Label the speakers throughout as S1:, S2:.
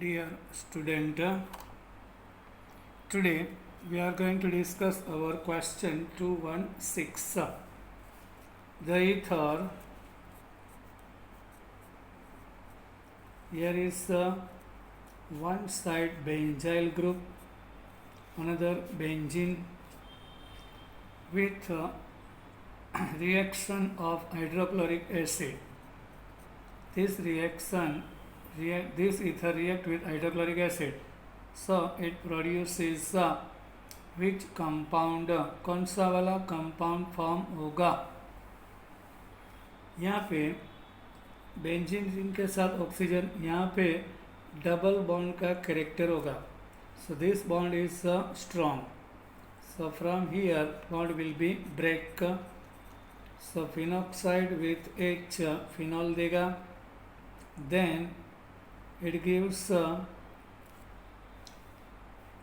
S1: Dear student, today we are going to discuss our question 216. The ether, here is one side benzyl group, another benzene with reaction of hydrochloric acid. This ether react with hydrochloric acid, so it produces which compound, कौन सा वाला compound form होगा. यहाँ पे benzene के साथ oxygen, यहाँ पे डबल बॉन्ड का कैरेक्टर होगा. So this bond is strong. So from here bond will be break. So phenoxide with H phenol देगा. Then it gives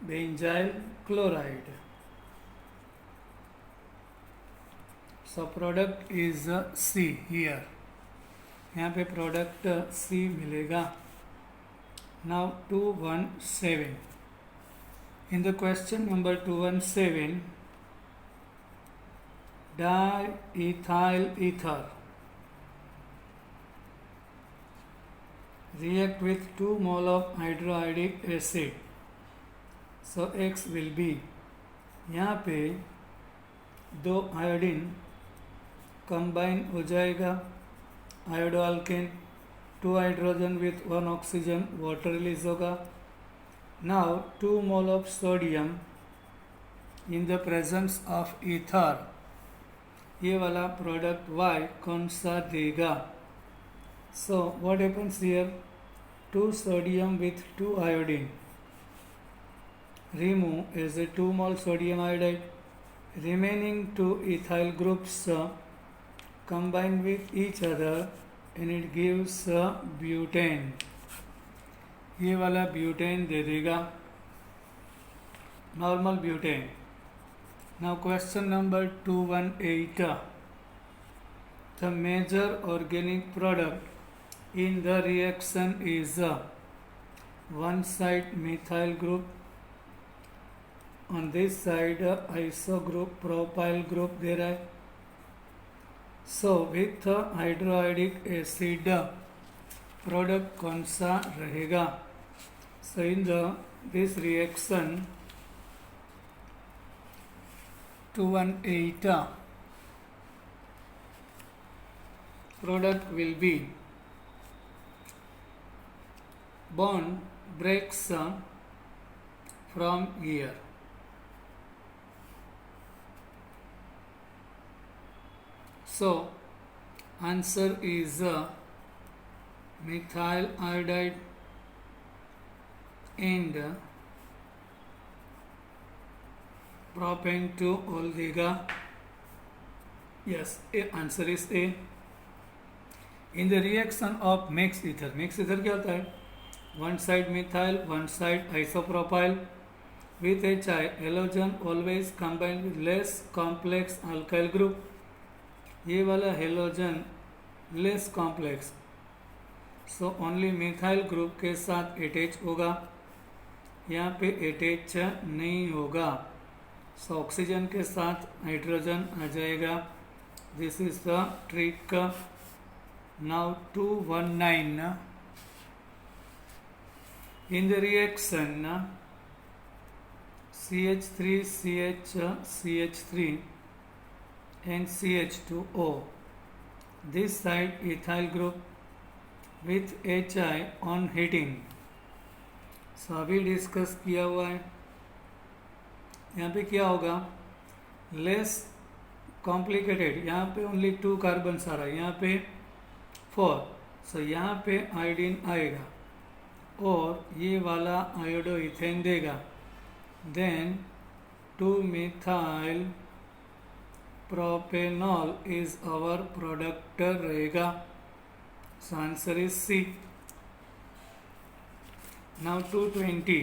S1: benzyl chloride. So product is C here. यहाँ पे product C मिलेगा. Now 217. In the question number 217, diethyl ether react with 2 mole of hydroiodic acid. So X will be, यहाँ पे दो iodine combine हो जाएगा, iodoalkane, 2 hydrogen with 1 oxygen, water release होगा. Now 2 mole of sodium in the presence of ether. ये वाला product Y कौन सा देगा? So what happens here? 2 sodium with 2 iodine. Remove as a 2 mole sodium iodide. Remaining 2 ethyl groups combine with each other and it gives butane. ये वाला butane दे देगा, normal butane. Now question number 218. The major organic product in the reaction is one side methyl group, on this side iso group, propyl group दे रहा है. So with hydroiodic acid product कौन सा रहेगा? So in this reaction 218 product will be bond breaks from here. So answer is methyl iodide and propane 2 all देगा. Yes, answer is A. In the reaction of mixed ether, mixed ether क्या होता है? One side methyl, one side isopropyl with HI. Halogen always combined with less complex alkyl group. ये वाला halogen less complex, so only methyl group के साथ attach होगा. यहाँ पे अटैच नहीं होगा, so ऑक्सीजन के साथ हाइड्रोजन आ जाएगा. This is the trick. Now 219. In the reaction CH3 CH3 and CH2O, this side ethyl group with HI on heating. So अभी डिस्कस किया हुआ है. यहाँ पे क्या होगा? Less complicated. यहाँ पे ओनली 2 कार्बन आ रहा है, यहाँ पे 4. सो यहाँ पे आयोडीन आएगा और ये वाला आयोडो इथेन देगा. Then 2 methyl propanol is our product रहेगा. So answer is C. Now 220.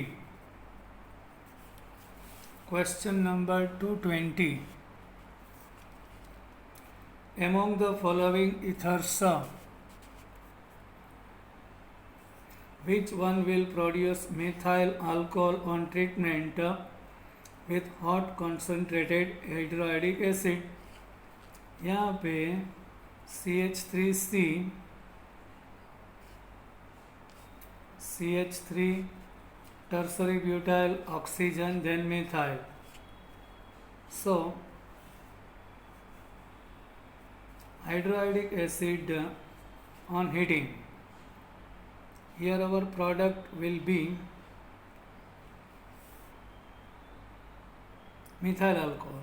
S1: Question number 220. Among the following ethers, Which one will produce methyl alcohol on treatment with hot concentrated hydrochloric acid? यहाँ पे CH3C CH3 tertiary butyl oxygen then methyl. So hydrochloric acid on heating. Here our product will be methyl alcohol.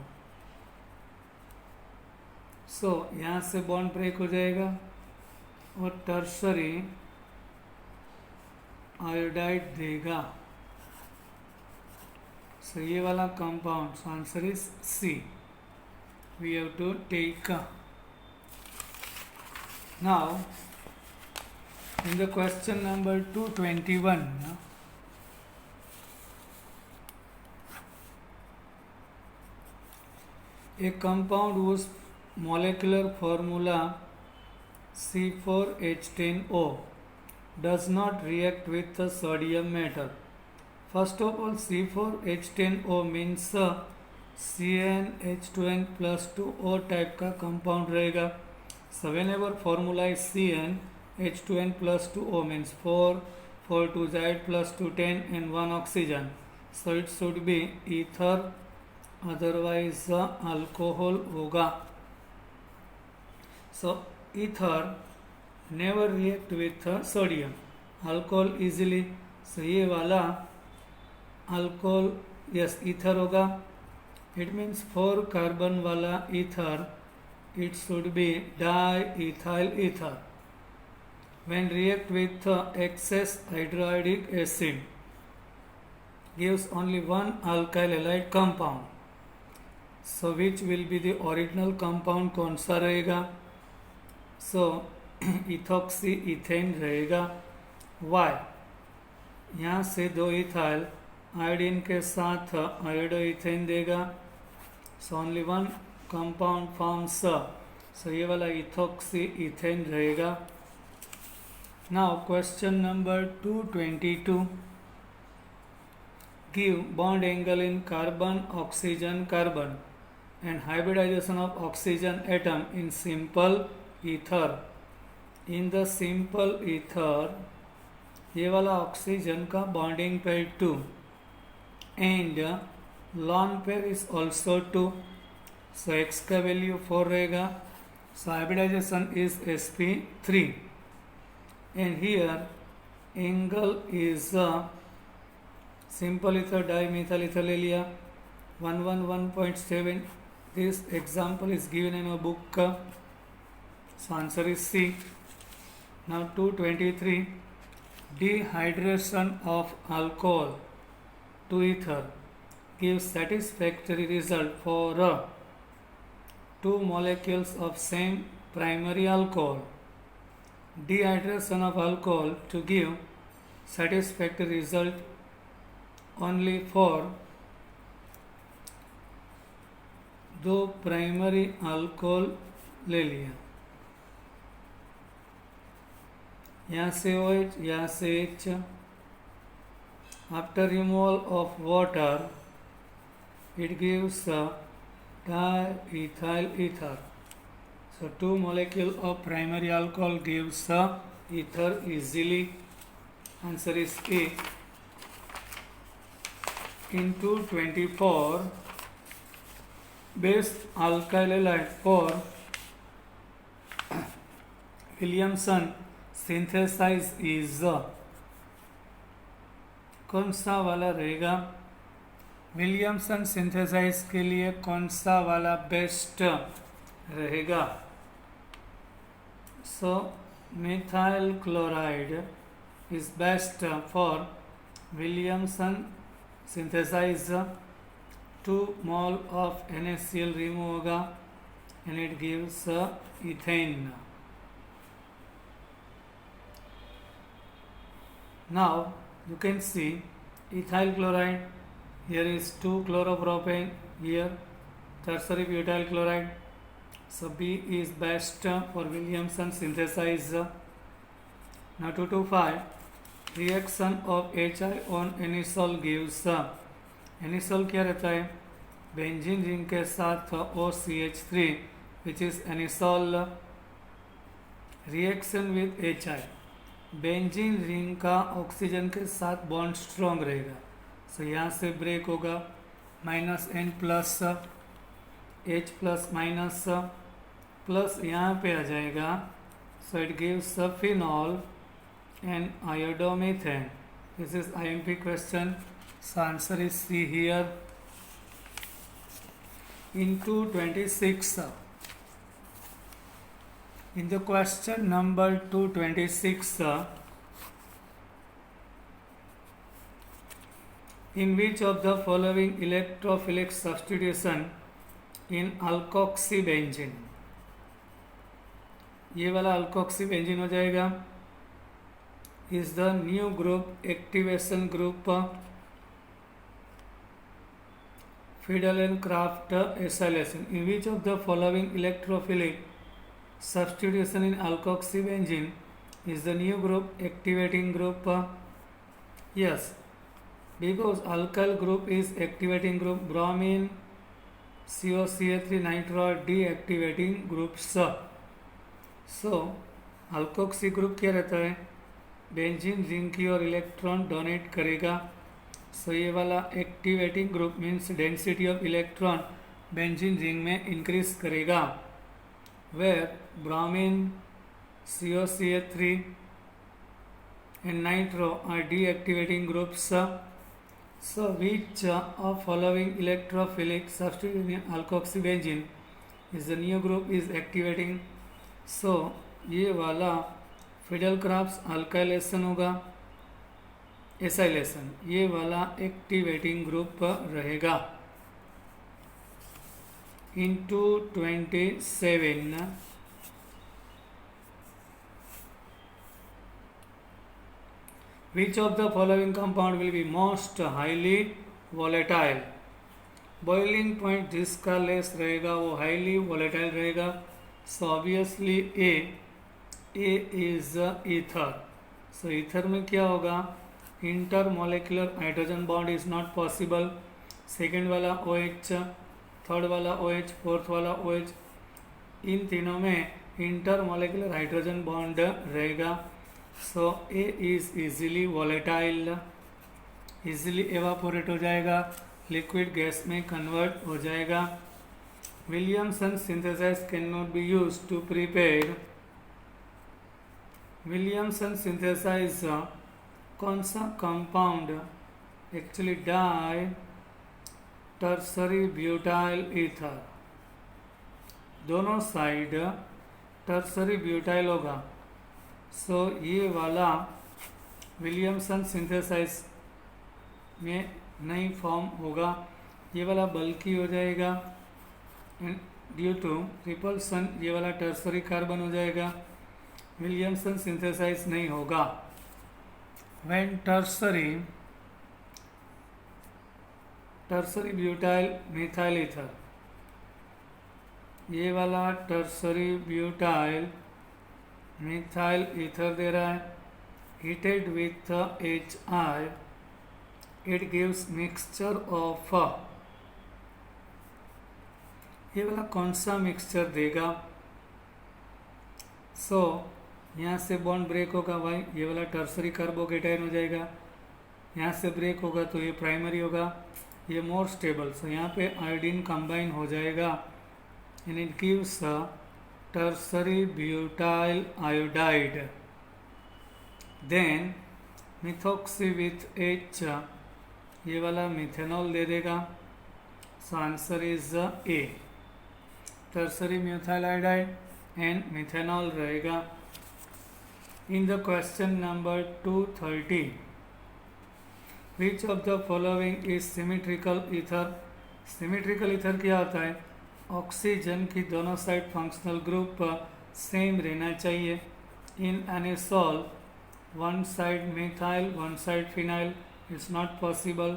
S1: So यहाँ से bond break हो जाएगा और tertiary iodide देगा. So ये वाला compound, so answer is C. We have to take. Now in the question number 221, a compound whose molecular formula C4H10O does not react with the sodium metal. First of all, C4H10O means CnH2n plus 2O type का compound रहेगा. So whenever formula is CnH2n plus 2O means 4, 4 2s 8 plus 2 10 and 1 oxygen. So it should be ether, otherwise alcohol होगा. So ether never react with sodium, alcohol easily. So ये वाला alcohol, yes, ether होगा. It means 4 carbon वाला ether, it should be diethyl ether. When react with excess hydrochloric acid gives only one alkyl halide compound. So which will be the original compound, कौन सा रहेगा? So ethoxy ethane रहेगा. Why? यहाँ से 2 ethyl iodine के साथ iodo ethane देगा. So only one compound forms. So ये वाला इथॉक्सी इथेन रहेगा. Now question number 222. Give bond angle in carbon oxygen carbon and hybridization of oxygen atom in simple ether. In the simple ether ये वाला oxygen का bonding pair 2 and lone pair is also 2. So x का value 4 रहेगा. So hybridization is sp3 and here angle is simple ether dimethyl ether ले लिया 111.7. This example is given in a book. So answer is C. Now 223. Dehydration of alcohol to ether gives satisfactory result for 2 molecules of same primary alcohol. Dehydration of alcohol to give satisfactory result only for 2 primary alcohol ले लिया. यहाँ से OH, यहाँ से H. After removal of water, it gives diethyl ether. So 2 molecule of primary alcohol gives ether easily. Answer is A. In 224, base alkyl halide for Williamson synthesize is कौन सा वाला रहेगा? विलियमसन सिंथेसाइज के लिए कौन सा वाला बेस्ट रहेगा? So methyl chloride is best for Williamson synthesize. 2 mol of NaCl remove होगा and it gives ethane. Now you can see ethyl chloride, here is 2 chloropropane, here tertiary butyl chloride. So B is best for Williamson synthesize. Now 225, reaction of HI on anisole gives, anisole क्या रहता है, benzene ring के साथ OCH3 which is anisole, reaction with HI, benzene ring का oxygen के साथ bond strong रहेगा, सो यहाँ से ब्रेक होगा, -N plus H plus minus plus यहाँ पे आ जाएगा, so it gives phenol and iodomethane. This is IMP question, so answer is C here. Into 26, in the question number 226, in which of the following electrophilic substitution in alkoxybenzene, ये वाला alkoxybenzene हो जाएगा, is the new group activation group Fiedler-Crafts acylation. In which of the following electrophilic substitution in alkoxybenzene is the new group activating group? Yes, because alkyl group is activating group, bromine COCH3 nitro deactivating groups. So alkoxy group क्या रहता है, benzene ring की और electron donate करेगा, so ये वाला activating group means density of electron benzene ring में increase करेगा, where bromine COCH3 and nitro are deactivating groups. So which of following electrophilic substitution in alkoxybenzene is the new group is activating, so ये वाला Friedel Crafts alkylation होगा, acylation, ये वाला activating group रहेगा. Into 27, which of the following compound will be most highly volatile? Boiling point जिसका less रहेगा वो highly volatile रहेगा, so obviously A is ether. So ether में क्या होगा, intermolecular hydrogen bond is not possible, second वाला OH, third वाला OH, fourth वाला OH, इन तीनों में इंटर मोलिकुलर हाइड्रोजन बॉन्ड रहेगा, so A is easily volatile, easily evaporate हो जाएगा, लिक्विड गैस में कन्वर्ट हो जाएगा. Williamson synthesize can not be use to prepare, Williamson synthesize कौन सा compound, actually di tertiary butyl ether, दोनों साइड टर्सरी ब्यूटाइल होगा, सो ये वाला विलियमसन सिंथेसाइज में नहीं फॉर्म होगा, ये वाला बल्कि हो जाएगा ड्यू टू रिपल्सन, ये वाला टर्सरी कार्बन हो जाएगा, विलियमसन सिंथेसाइज नहीं होगा. When tertiary butyl methyl ether, ये वाला टर्सरी ब्यूटाइल मिथाइल ईथर दे रहा है, heated with HI, it gives mixture of, ये वाला कौन सा मिक्सचर देगा, सो यहाँ से बॉन्ड ब्रेक होगा भाई, ये वाला टर्सरी कार्बोकेटाइन हो जाएगा, यहाँ से ब्रेक होगा तो ये प्राइमरी होगा, ये मोर स्टेबल, सो यहाँ पे आयोडीन कंबाइन हो जाएगा and it gives tertiary butyl iodide. Then methoxy with H, ये वाला मिथेनॉल दे देगा, so answer is A, tertiary methyl iodide and methanol रहेगा. In the question number 230, which of the following is symmetrical ether? Symmetrical ether क्या होता है, oxygen की दोनों साइड फंक्शनल ग्रुप सेम रहना चाहिए. In anisole one side methyl one side phenyl, it's not possible.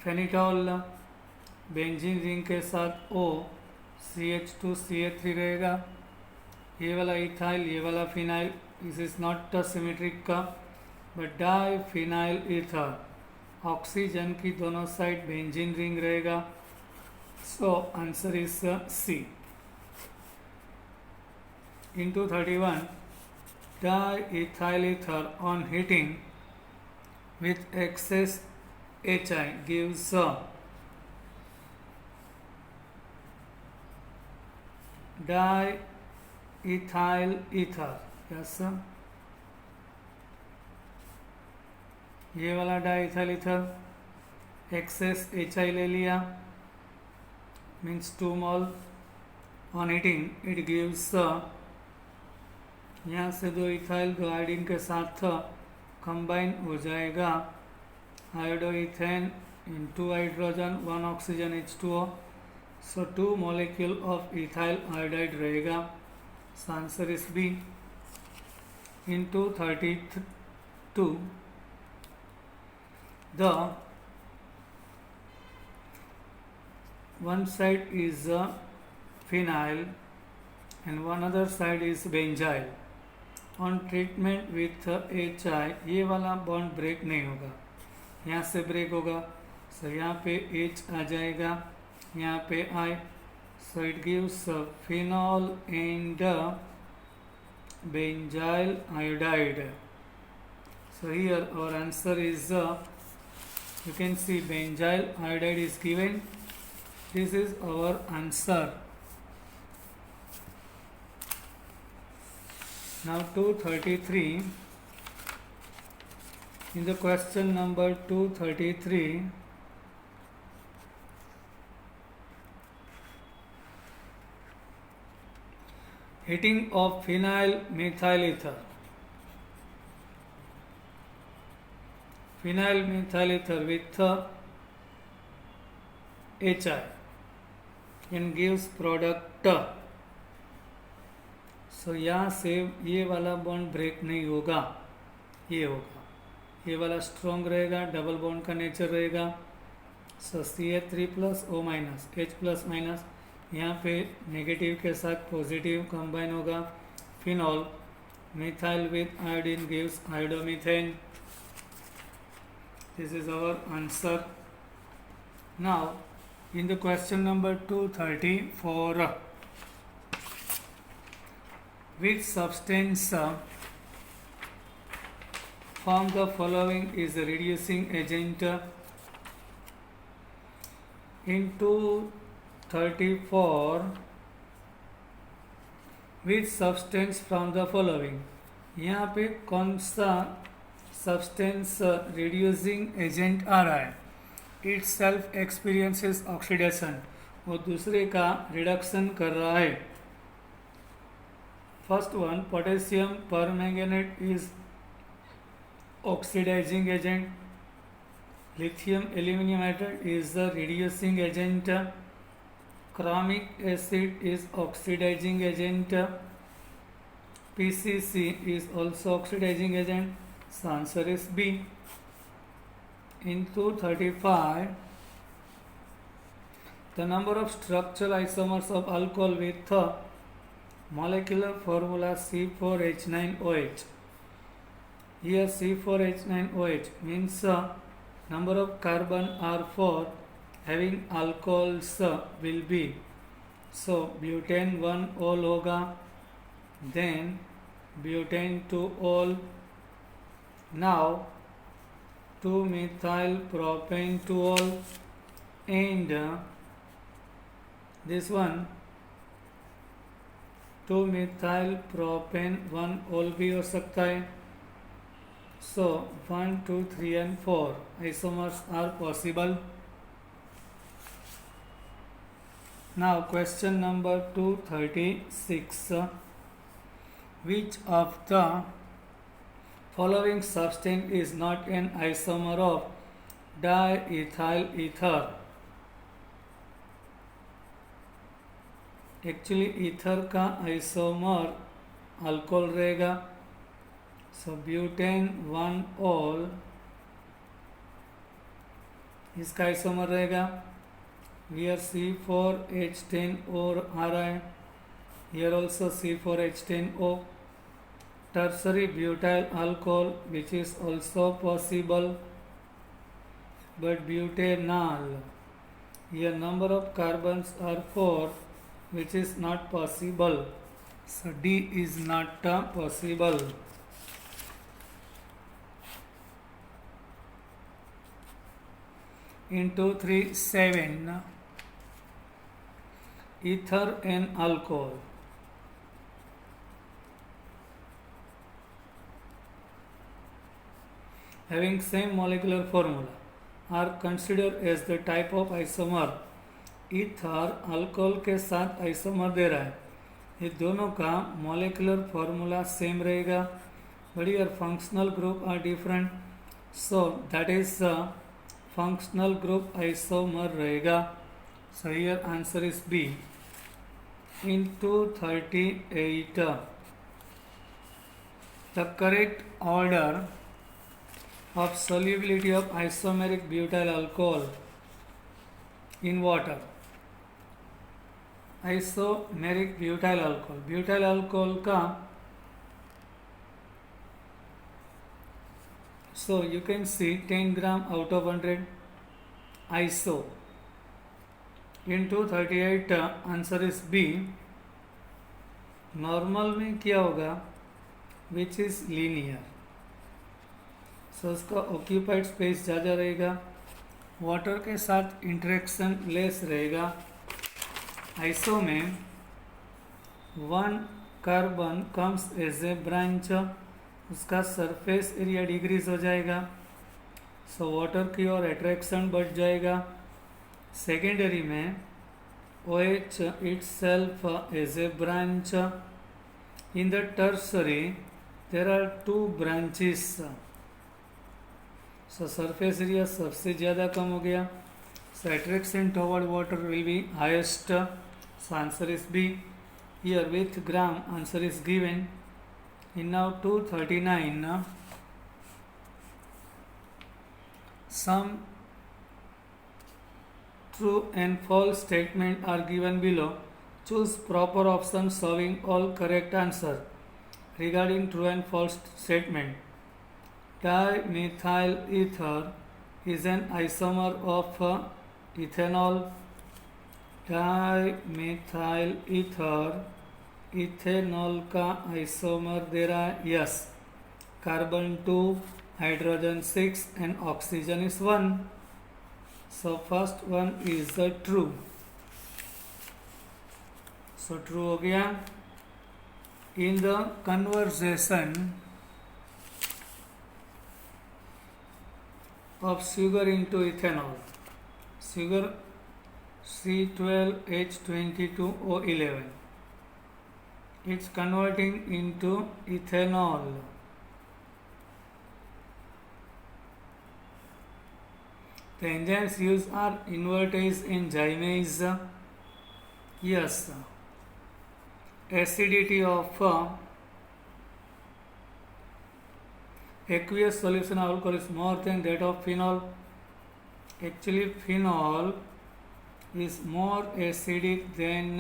S1: Phenetole benzene ring के साथ O CH2 CH3 रहेगा, ये वाला इथाइल ये वाला phenyl this is not symmetric का, बट डाइफिनाइल ईथर, ऑक्सीजन की दोनों साइड बेंजीन रिंग रहेगा. So answer is C. Into 31, diethyl ether on heating with excess HI gives diethyl ether. Yes sir. ये वाला डाइथाइल ईथर एक्सेस HI ले लिया, means 2 mol. On heating it gives, यहाँ से 2 ethyl 2 iodine के साथ combine हो जाएगा iodoethane in 2 hydrogen 1 oxygen H2O. So 2 molecule of ethyl iodide रहेगा. So answer is B. into 32, the one side is phenyl and one other side is benzyl. On treatment with HI, ये वाला bond break नहीं होगा, यहाँ से break होगा. सो यहाँ पे H आ जाएगा, यहाँ पे I. So it gives phenol and benzyl iodide. So here our answer is, you can see benzyl iodide is given. This is our answer. Now 233, in the question number 233, heating of phenyl methyl ether. Phenyl methyl ether with HI and gives product. सो यहाँ से ये वाला bond break नहीं होगा, ये होगा, ये वाला स्ट्रॉन्ग रहेगा, डबल बॉन्ड का नेचर रहेगा. सो CH3+O- H+- यहाँ पे नेगेटिव के साथ पॉजिटिव कंबाइन होगा. Phenol methyl with iodine gives iodomethane. This is our answer. Now in the question number 234, which substance from the following is a reducing agent? In 234, which substance from the following, यहाँ पे कौन सा substance reducing agent आ रहा है? It self experiences oxidation, वो दूसरे का reduction कर रहा है. First one, potassium permanganate is oxidizing agent. Lithium aluminium hydride is the reducing agent. Chromic acid is oxidizing agent. PCC is also oxidizing agent. So answer is B. In 235, the number of structural isomers of alcohol with molecular formula C4H9OH. Here C4H9OH means number of carbon are 4 having alcohols will be, so butane 1 ol होगा, then butane 2 ol. Now 2-methyl propane 2 ol and this one 2-methyl propane 1 ol भी हो सकता है. So 1, 2, 3 and 4 isomers are possible. Now question number 236, which of the following substance is not an isomer of diethyl ether? Actually ether का isomer alcohol रहेगा. सो butane 1 ol इसका isomer रहेगा. Here C4H10O आ रहा है, here also C4H10O. tertiary butyl alcohol, which is also possible, but butanol, here number of carbons are 4, which is not possible. So D is not possible. In 237, ether and alcohol. Having same molecular formula are considered as the type of isomer. Ether alcohol के साथ isomer दे रहा है, ये दोनों का molecular formula same रहेगा, but your functional group are different, so that is functional group isomer रहेगा. So here answer is B. In 238, the correct order of solubility of isomeric butyl alcohol in water. Isomeric butyl alcohol, butyl alcohol का, so you can see 10 gram out of 100 iso. In 238 answer is B. Normal में क्या होगा, which is linear, सो उसका occupied space ज़्यादा रहेगा, water के साथ interaction less रहेगा. आइसो में 1 carbon comes as a branch, उसका सरफेस एरिया डिक्रीज हो जाएगा, सो वाटर की ओर अट्रैक्शन बढ़ जाएगा. सेकेंडरी में OH itself is a branch. In the tertiary there are 2 branches, so surface area सबसे ज़्यादा कम हो गया, so attraction toward water will be highest, so answer is B. Here with gram answer is given. In now 239, some true and false statement are given below. Choose proper option showing all correct answer regarding true and false statement. Dimethyl ether is an isomer of ethanol. Dimethyl ether ethanol का isomer दे रहा है, yes. Carbon 2, hydrogen 6 and oxygen is 1. So first one is true. So true हो गया. In the conversion of sugar into ethanol, sugar C12H22O11, it's converting into ethanol. The enzymes used are invertase and gymase. Yes. Acidity of aqueous solution of alcohol is more than that of phenol. Actually, phenol is more acidic than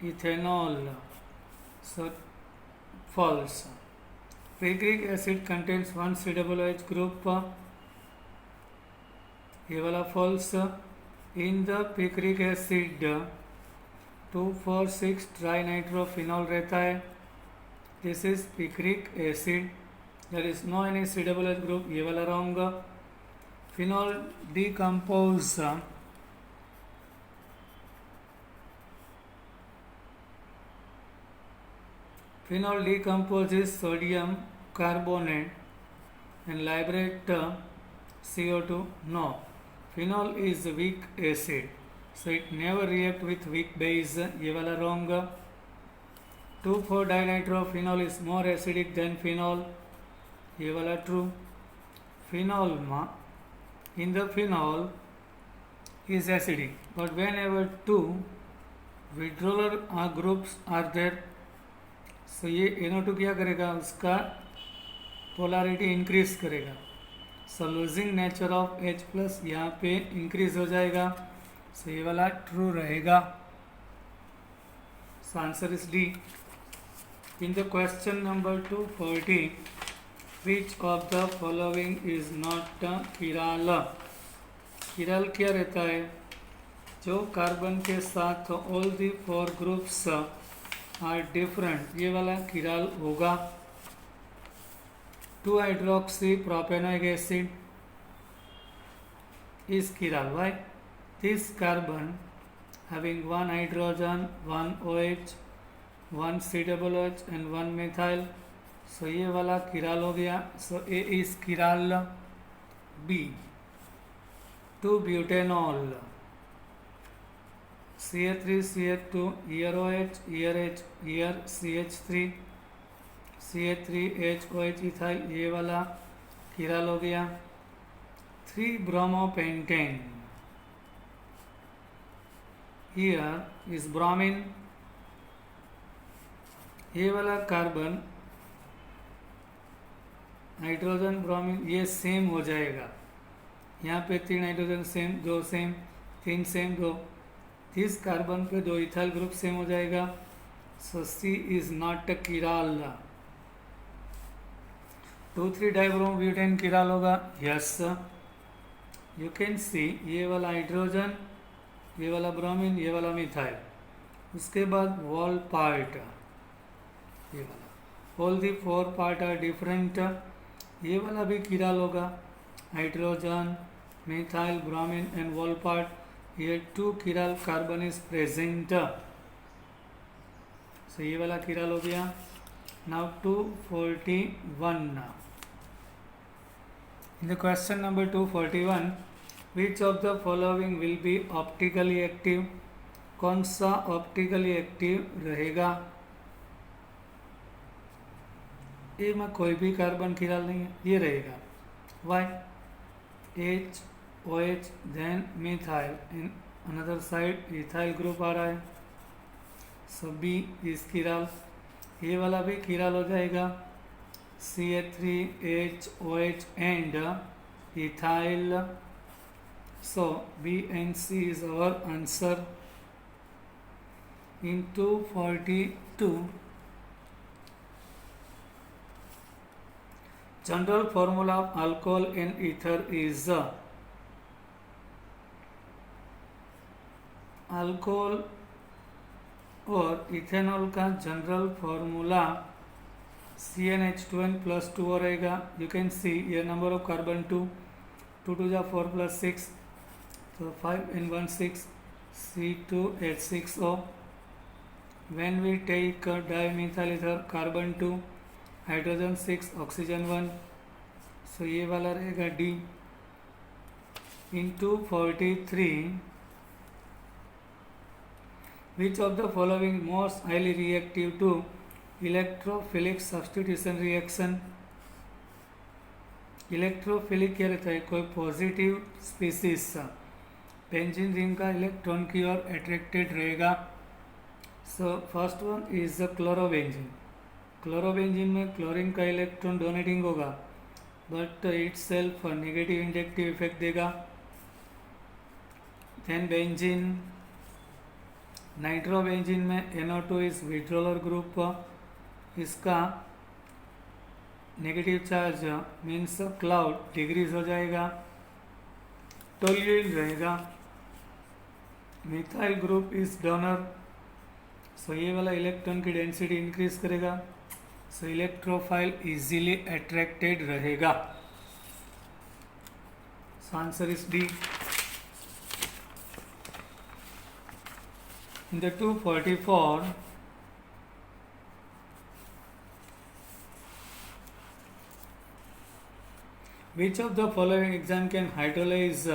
S1: ethanol. So, false. Picric acid contains one COOH group. ये वाला false. In the picric acid 2,4,6 trinitrophenol रहता है, this is picric acid, there is no any COOH group, ये वाला wrong. Phenol decompose sodium carbonate and liberate CO2. No. Phenol is a weak acid, so it never react with weak base. ये वाला wrong. 2,4-dinitrophenol is more acidic than phenol. ये वाला true. Phenol in the phenol is acidic, but whenever 2 withdrawal groups are there, so ये NO2 क्या करेगा, उसका polarity increase करेगा, so losing nature of H plus यहाँ पे इंक्रीज हो जाएगा, सो ये वाला ट्रू रहेगा. So answer is D. In the question number 240, which of the following is not a chiral? Chiral क्या रहता है? जो कार्बन के साथ all the four groups are different, ये वाला चिरल होगा. 2-hydroxy propanoic acid is chiral. Why? This carbon having one hydrogen, one OH, one COOH and one methyl. So ये वाला chiral हो गया. So A is chiral. B 2-butanol, CH3CH2, here OH, here H, here CH3, CH3HOH ethyl, ये वाला chiral हो गया. 3-bromopentane, here is bromine. ये वाला कार्बन हाइड्रोजन ब्रोमीन ये सेम हो जाएगा. यहाँ पे 3 हाइड्रोजन सेम, 2 सेम, 3 सेम, 2. इस कार्बन पे 2 इथाइल ग्रुप सेम हो जाएगा. So C is not a chiral. 2,3-dibromobutane chiral होगा. यस, यू कैन सी ये वाला हाइड्रोजन, ये वाला ब्रोमीन, ये वाला मिथाइल. उसके बाद वॉल पार्ट, ये वाला all the 4 part are different. ये वाला भी चिरल होगा. Hydrogen, methyl, bromine and wall part. ये 2 chiral carbon is present. So ये वाला चिरल हो गया. Now 241. In the question number 241, which of the following will be optically active? कौन सा ऑप्टिकली एक्टिव रहेगा? ए में कोई भी कार्बन चिरल नहीं है, ये रहेगा. Why? H, OH, then methyl, in another side ethyl group आ रहा है. So B is chiral. ये वाला भी चिरल हो जाएगा. CH3HOH and ethyl. So B and C is our answer. In 242, general formula of alcohol and ether is alcohol और ethanol का जनरल फार्मूला CnH2n plus 2 हो रहेगा. यू कैन सी ये नंबर ऑफ कार्बन 2 2 जा 4 plus 6, तो 5 and 1 6, C2H6O. When we take dimethyl ether, carbon 2, hydrogen 6, oxygen 1. सो ये वाला रहेगा D. In 243, which of the following most highly reactive to electrophilic substitution reaction? Electrophilic क्या रहता है? कोई पॉजिटिव स्पीसीज बेंजीन रिंग का इलेक्ट्रॉन की ओर अट्रैक्टेड रहेगा. So first one is the chlorobenzene. Chlorobenzene में क्लोरीन का इलेक्ट्रॉन डोनेटिंग होगा, but it self negative inductive effect देगा. Then benzene. नाइट्रोबेंजीन में NO2 इज विड्रोलर ग्रुप. इसका negative charge means cloud decrease हो जाएगा. टोल्यूइन रहेगा. Methyl group is donor. So ये वाला इलेक्ट्रॉन की डेंसिटी इंक्रीज करेगा. सो इलेक्ट्रोफाइल इजीली अट्रैक्टेड रहेगा. So answer is D. In the 244, which of the following enzyme can hydrolyze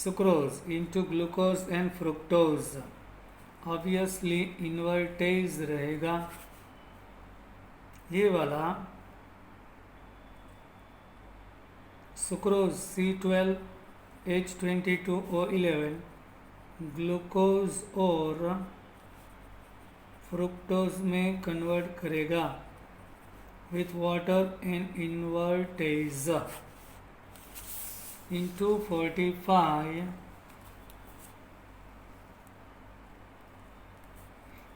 S1: sucrose into glucose and fructose? Obviously invertase रहेगा. ये वाला sucrose C12H22O11 glucose और fructose में कन्वर्ट करेगा with water and invertase. In 245,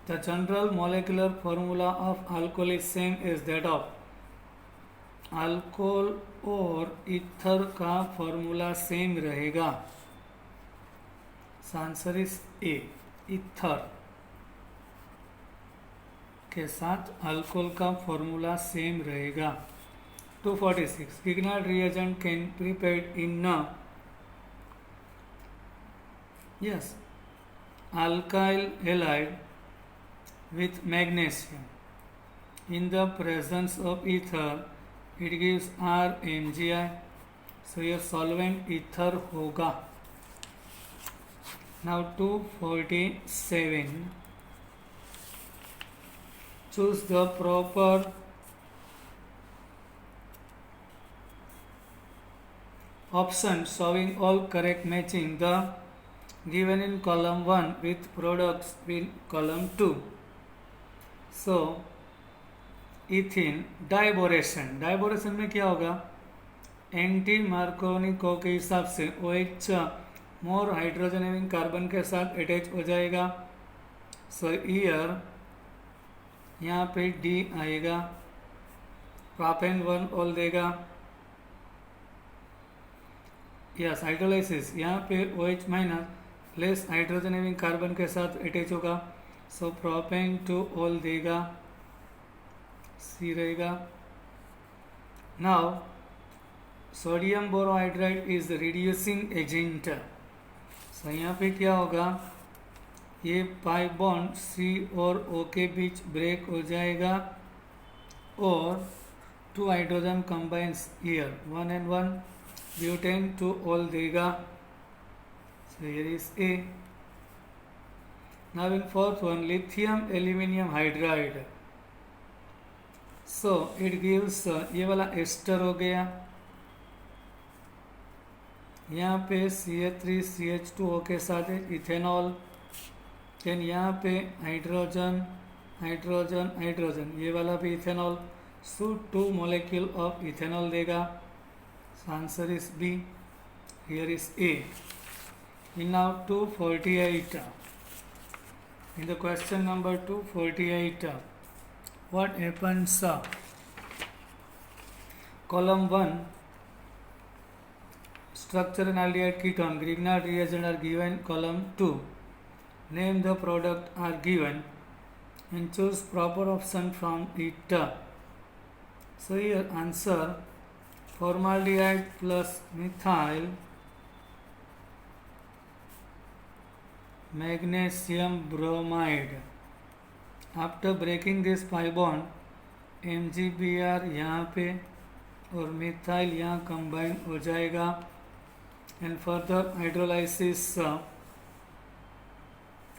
S1: The general molecular formula of alcohol is same as that of alcohol और ether का formula same रहेगा. Answer is a. Ether के साथ अल्कोहल का फॉर्मूला सेम रहेगा. 246. Grignard reagent can prepared in yes alkyl halide with magnesium. In the presence of ether it gives RMgI. So your solvent ether होगा. Now 247. Choose the proper option showing all correct matching the given in column 1 with products in column 2. So इथिन डाइबोरेशन में क्या होगा? Anti Markovnikov को के हिसाब से OH more hydrogen एवं carbon के साथ अटैच हो जाएगा. सो ईयर यहाँ पे D आएगा. प्रोपेन 1 ऑल देगा. यस हाइड्रोलाइसिस यहाँ पे OH माइनस लेस हाइड्रोजन एवं कार्बन के साथ अटैच होगा. सो प्रोपेन 2 ऑल देगा. सी रहेगा. Now sodium borohydride is reducing agent. So यहाँ पे क्या होगा? ये पाई बॉन्ड सी और ओ के बीच ब्रेक हो जाएगा और 2 hydrogen combines here 1 and 1 butane 2 ऑल देगा. So here is A. Now in fourth one lithium aluminium hydride. So it gives ये वाला एस्टर हो गया. यहाँ पे CH3CH2O के साथ इथेनॉल. देन यहाँ पे हाइड्रोजन हाइड्रोजन हाइड्रोजन ये वाला भी ethanol. So 2 molecule of ethanol देगा. Answer is B. Here is A. In now 248. In the question number 248, what happens? Column 1, structure and aldehyde ketone, Grignard reagent are given. Column 2, name the product are given and choose proper option from it. So here answer formaldehyde plus methyl magnesium bromide. After breaking this pi bond MgBr यहाँ पे और methyl यहाँ combine हो जाएगा and further hydrolysis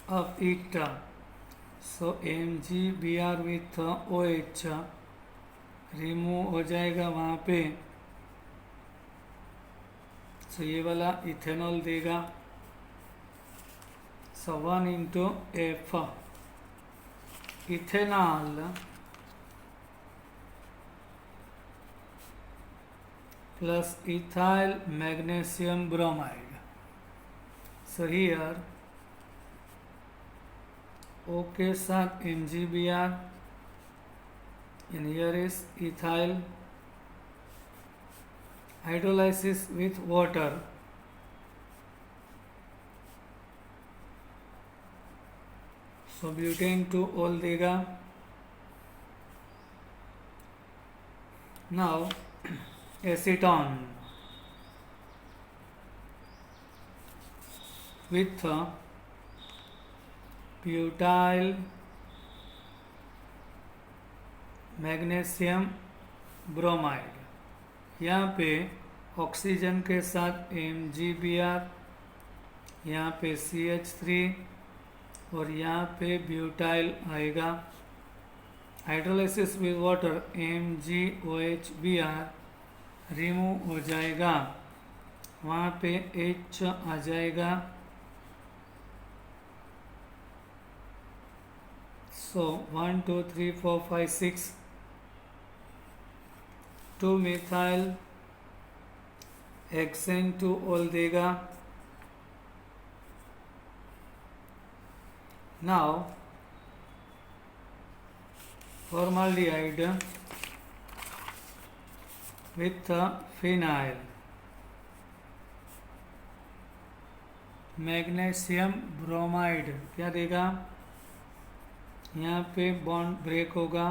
S1: of it. So MgBr with OH remove हो जाएगा वहाँ पे. So ये वाला इथेनॉल देगा. So 1 into F. Ethanol plus ethyl magnesium bromide. So here O के साथ MgBr and here is ethyl. Hydrolysis with water. So butane 2 all देगा. Now acetone with butyl magnesium bromide. यहाँ पे ऑक्सीजन के साथ MgBr, यहाँ पे CH3 और यहाँ पे ब्यूटाइल आएगा. Hydrolysis with water MgOHBr remove हो जाएगा. वहाँ पे H आ जाएगा. सो 1 2 3 4 5 6 2 मिथाइल हेक्सेन 2 ऑल देगा. Now formaldehyde with phenyl, magnesium bromide क्या देगा, यहाँ पे बॉन्ड ब्रेक होगा,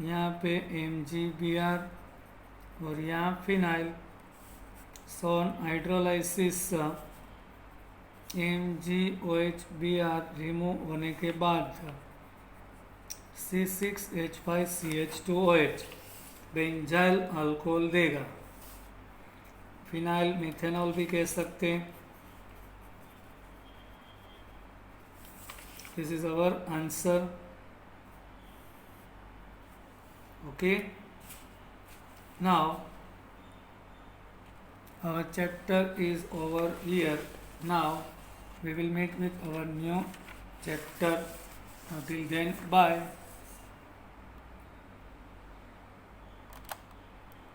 S1: यहाँ पे MgBr और यहाँ फिनाइल, सोन हाइड्रोलाइसिस MgOHBr रिमूव होने के बाद C6H5CH2OH बेंजाइल अल्कोहल देगा, फिनाइल मिथेनॉल भी कह सकते हैं। This is our answer. Okay. Now our chapter is over here. Now we will meet with our new chapter. Until then, bye.